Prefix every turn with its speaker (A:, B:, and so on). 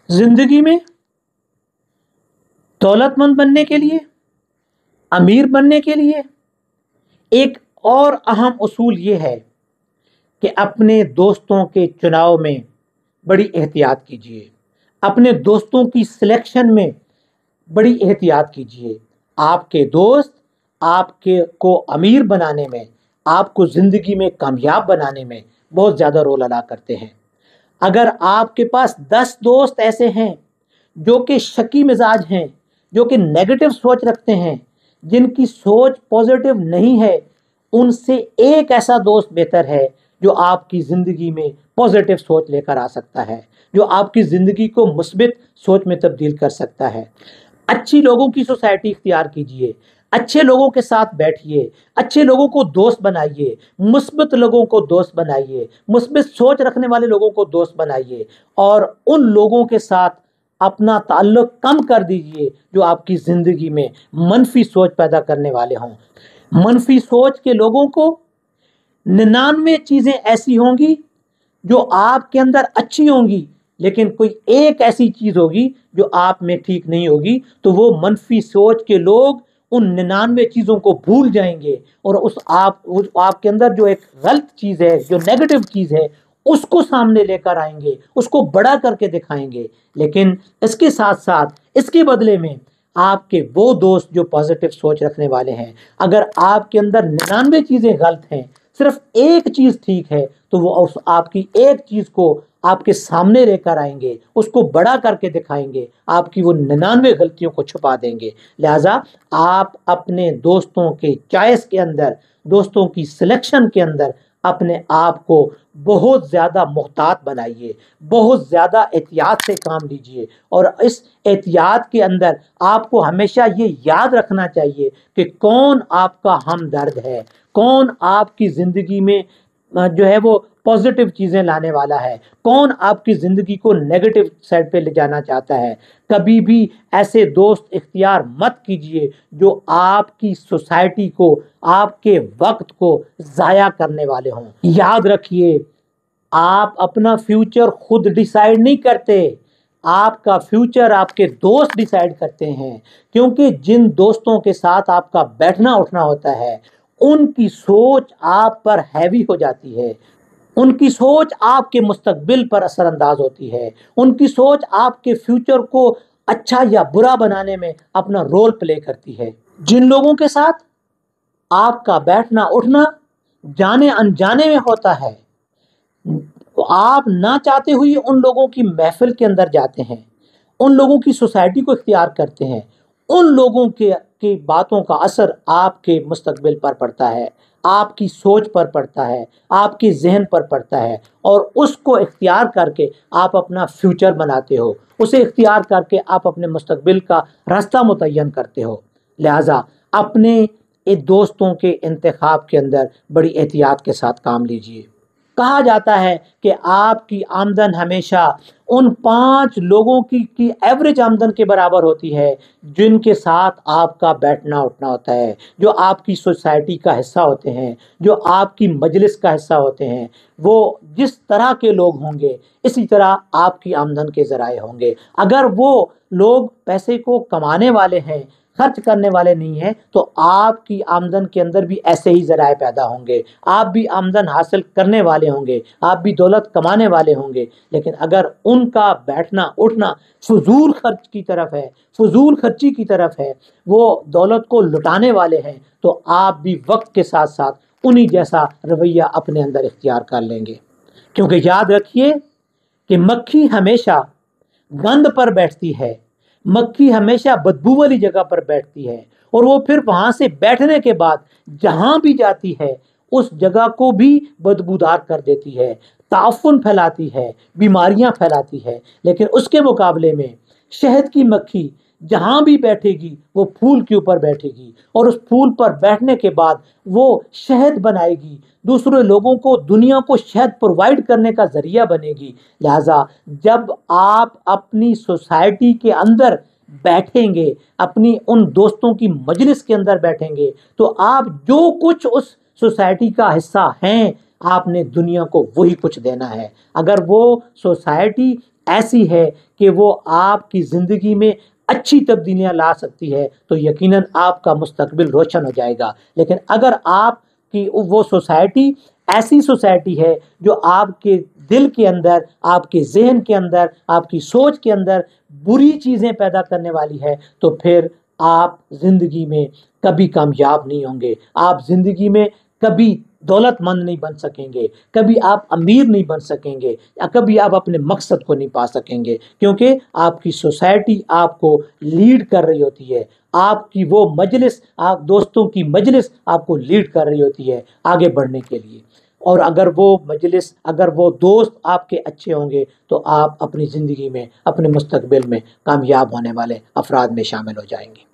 A: जिंदगी में दौलतमंद बनने के लिए, अमीर बनने के लिए एक और अहम उसूल ये है कि अपने दोस्तों के चुनाव में बड़ी एहतियात कीजिए, अपने दोस्तों की सिलेक्शन में बड़ी एहतियात कीजिए। आपके दोस्त आपके को अमीर बनाने में, आपको ज़िंदगी में कामयाब बनाने में बहुत ज़्यादा रोल अदा करते हैं। अगर आपके पास 10 दोस्त ऐसे हैं जो कि शकी मिजाज हैं, जो कि नेगेटिव सोच रखते हैं, जिनकी सोच पॉजिटिव नहीं है, उनसे एक ऐसा दोस्त बेहतर है जो आपकी ज़िंदगी में पॉजिटिव सोच लेकर आ सकता है, जो आपकी ज़िंदगी को मुस्बित सोच में तब्दील कर सकता है। अच्छी लोगों की सोसाइटी इख्तियार कीजिए, अच्छे लोगों के साथ बैठिए, अच्छे लोगों को दोस्त बनाइए, मुस्बित लोगों को दोस्त बनाइए, मुस्बित सोच रखने वाले लोगों को दोस्त बनाइए और उन लोगों के साथ अपना ताल्लुक कम कर दीजिए जो आपकी ज़िंदगी में मनफी सोच पैदा करने वाले हों। मनफी सोच के लोगों को 99 चीज़ें ऐसी होंगी जो आपके अंदर अच्छी होंगी, लेकिन कोई एक ऐसी चीज़ होगी जो आप में ठीक नहीं होगी, तो वो मनफी सोच के लोग उन 99 चीज़ों को भूल जाएंगे और उस आपके अंदर जो एक गलत चीज़ है, जो नेगेटिव चीज़ है, उसको सामने लेकर आएंगे, उसको बड़ा करके दिखाएंगे। लेकिन इसके साथ साथ इसके बदले में आपके वो दोस्त जो पॉजिटिव सोच रखने वाले हैं, अगर आपके अंदर 99 चीज़ें गलत हैं, सिर्फ एक चीज़ ठीक है, तो वो उस आपकी एक चीज़ को आपके सामने लेकर आएंगे, उसको बड़ा करके दिखाएंगे, आपकी वो 99 गलतियों को छुपा देंगे। लिहाजा आप अपने दोस्तों के चॉइस के अंदर, दोस्तों की सिलेक्शन के अंदर अपने आप को बहुत ज़्यादा मुहतात बनाइए, बहुत ज़्यादा एहतियात से काम लीजिए और इस एहतियात के अंदर आपको हमेशा ये याद रखना चाहिए कि कौन आपका हमदर्द है, कौन आपकी ज़िंदगी में जो है वो पॉजिटिव चीज़ें लाने वाला है, कौन आपकी ज़िंदगी को नेगेटिव साइड पे ले जाना चाहता है। कभी भी ऐसे दोस्त इख्तियार मत कीजिए जो आपकी सोसाइटी को, आपके वक्त को ज़ाया करने वाले हों। याद रखिए, आप अपना फ्यूचर खुद डिसाइड नहीं करते, आपका फ्यूचर आपके दोस्त डिसाइड करते हैं, क्योंकि जिन दोस्तों के साथ आपका बैठना उठना होता है उनकी सोच आप पर हैवी हो जाती है, उनकी सोच आपके मुस्तकबिल पर असरअंदाज होती है, उनकी सोच आपके फ्यूचर को अच्छा या बुरा बनाने में अपना रोल प्ले करती है। जिन लोगों के साथ आपका बैठना उठना जाने अनजाने में होता है, तो आप ना चाहते हुए उन लोगों की महफिल के अंदर जाते हैं, उन लोगों की सोसाइटी को इख्तियार करते हैं, उन लोगों की बातों का असर आपके मुस्तकबिल पर पड़ता है, आपकी सोच पर पड़ता है, आपके जहन पर पड़ता है और उसको इख्तियार करके आप अपना फ्यूचर बनाते हो, उसे इख्तियार करके आप अपने मुस्तकबिल का रास्ता मुतय्यन करते हो। लिहाजा अपने दोस्तों के इंतखाब के अंदर बड़ी एहतियात के साथ काम लीजिए। कहा जाता है कि आपकी आमदन हमेशा उन 5 लोगों की एवरेज आमदन के बराबर होती है जिनके साथ आपका बैठना उठना होता है, जो आपकी सोसाइटी का हिस्सा होते हैं, जो आपकी मजलिस का हिस्सा होते हैं। वो जिस तरह के लोग होंगे इसी तरह आपकी आमदन के ज़राए होंगे। अगर वो लोग पैसे को कमाने वाले हैं, खर्च करने वाले नहीं हैं, तो आपकी आमदन के अंदर भी ऐसे ही ज़राए पैदा होंगे, आप भी आमदन हासिल करने वाले होंगे, आप भी दौलत कमाने वाले होंगे। लेकिन अगर उनका बैठना उठना फजूल खर्च की तरफ है, फजूल खर्ची की तरफ है, वो दौलत को लुटाने वाले हैं, तो आप भी वक्त के साथ साथ उन्हीं जैसा रवैया अपने अंदर इख्तियार कर लेंगे। क्योंकि याद रखिए कि मक्खी हमेशा गंद पर बैठती है, मक्खी हमेशा बदबू वाली जगह पर बैठती है और वो फिर वहां से बैठने के बाद जहां भी जाती है उस जगह को भी बदबूदार कर देती है, ताफुन फैलाती है, बीमारियां फैलाती है। लेकिन उसके मुकाबले में शहद की मक्खी जहां भी बैठेगी वो फूल के ऊपर बैठेगी और उस फूल पर बैठने के बाद वो शहद बनाएगी, दूसरे लोगों को, दुनिया को शहद प्रोवाइड करने का जरिया बनेगी। लिहाजा जब आप अपनी सोसाइटी के अंदर बैठेंगे, अपनी उन दोस्तों की मजलिस के अंदर बैठेंगे, तो आप जो कुछ उस सोसाइटी का हिस्सा हैं, आपने दुनिया को वही कुछ देना है। अगर वो सोसाइटी ایسی ہے کہ وہ آپ کی زندگی میں اچھی تبدیلیاں لا سکتی ہے تو یقیناً آپ کا مستقبل روشن ہو جائے گا۔ لیکن اگر آپ کی وہ سوسائٹی ایسی سوسائٹی ہے جو آپ کے دل کے اندر، آپ کے ذہن کے اندر، آپ کی سوچ کے اندر بری چیزیں پیدا کرنے والی ہے، تو پھر آپ زندگی میں کبھی کامیاب نہیں ہوں گے، آپ زندگی میں کبھی دولت مند نہیں بن سکیں گے، کبھی آپ امیر نہیں بن سکیں گے، یا کبھی آپ اپنے مقصد کو نہیں پا سکیں گے، کیونکہ آپ کی سوسائٹی آپ کو لیڈ کر رہی ہوتی ہے، آپ کی وہ مجلس، آپ دوستوں کی مجلس آپ کو لیڈ کر رہی ہوتی ہے آگے بڑھنے کے لیے۔ اور اگر وہ مجلس، اگر وہ دوست آپ کے اچھے ہوں گے تو آپ اپنی زندگی میں، اپنے مستقبل میں کامیاب ہونے والے افراد میں شامل ہو جائیں گے۔